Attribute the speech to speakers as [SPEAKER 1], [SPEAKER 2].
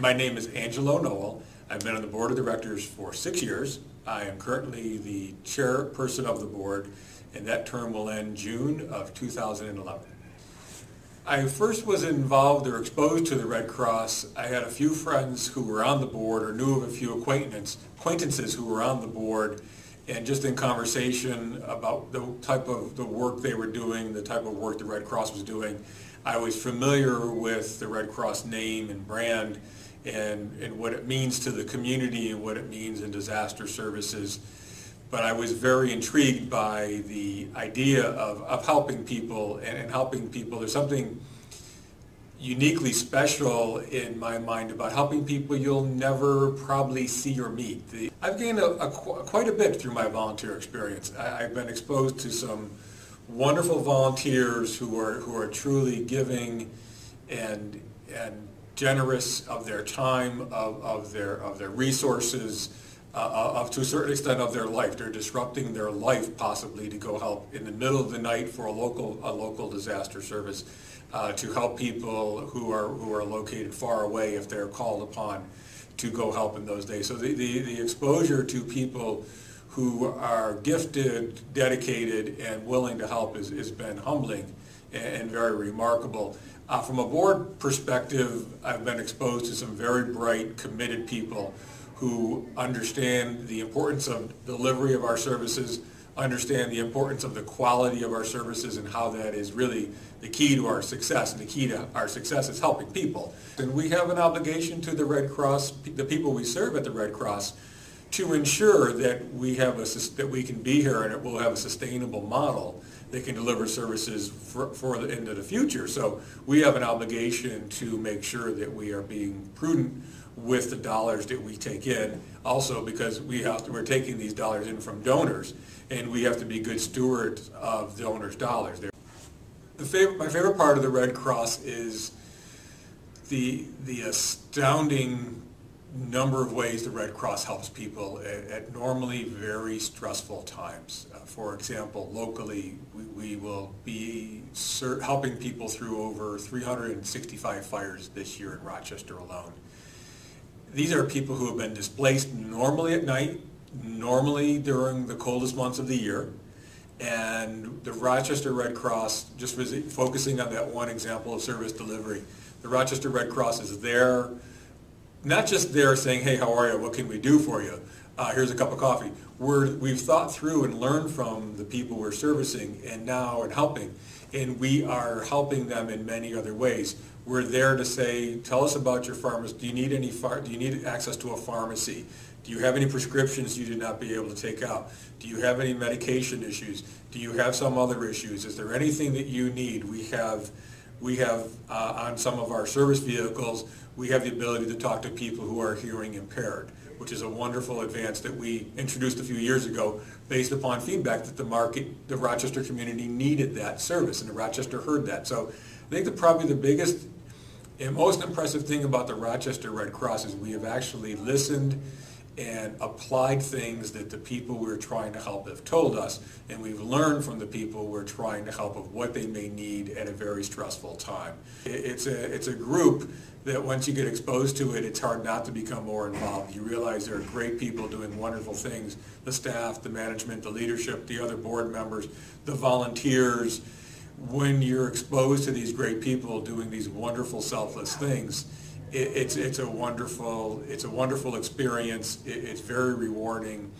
[SPEAKER 1] My name is Angelo Nole. I've been on the board of directors for 6 years. I am currently the chairperson of the board, and that term will end June of 2011. I first was involved or exposed to the Red Cross. I had a few friends who were on the board or knew of a few acquaintances who were on the board, and just in conversation about the type of the work they were doing, the type of work the Red Cross was doing, I was familiar with the Red Cross name and brand and what it means to the community and what it means in disaster services. But I was very intrigued by the idea of helping people and helping people. There's something uniquely special in my mind about helping people you'll never probably see or meet. I've gained quite a bit through my volunteer experience. I've been exposed to some wonderful volunteers who are truly giving and generous of their time, of their resources, to a certain extent of their life. They're disrupting their life possibly to go help in the middle of the night for a local disaster service, to help people who are located far away if they're called upon to go help in those days. So the exposure to people who are gifted, dedicated, and willing to help has been humbling and very remarkable. From a board perspective, I've been exposed to some very bright, committed people who understand the importance of delivery of our services, understand the importance of the quality of our services and how that is really the key to our success. And the key to our success is helping people. And we have an obligation to the Red Cross, the people we serve at the Red Cross, to ensure that we can be here and it will have a sustainable model that can deliver services into the future. So we have an obligation to make sure that we are being prudent with the dollars that we take in, also because we're taking these dollars in from donors, and we have to be good stewards of donors' dollars. My favorite part of the Red Cross is the astounding number of ways the Red Cross helps people at normally very stressful times. For example, locally, we will be helping people through over 365 fires this year in Rochester alone. These are people who have been displaced normally at night, normally during the coldest months of the year, and the Rochester Red Cross, just focusing on that one example of service delivery, the Rochester Red Cross is there, not just there saying, hey, how are you, what can we do for you, here's a cup of coffee. We've thought through and learned from the people we're servicing and helping, and we are helping them in many other ways. We're there to say, tell us about your pharmacy. Do you need access to a pharmacy? Do you have any prescriptions you did not be able to take out? Do you have any medication issues? Do you have some other issues? Is there anything that you need? We have on some of our service vehicles, we have the ability to talk to people who are hearing impaired, which is a wonderful advance that we introduced a few years ago based upon feedback that the Rochester community needed that service, and the Rochester heard that. So I think probably the biggest and most impressive thing about the Rochester Red Cross is we have actually listened and applied things that the people we're trying to help have told us, and we've learned from the people we're trying to help of what they may need at a very stressful time. It's a group that once you get exposed to it, it's hard not to become more involved. You realize there are great people doing wonderful things, the staff, the management, the leadership, the other board members, the volunteers. When you're exposed to these great people doing these wonderful selfless things, it's a wonderful experience. It's very rewarding,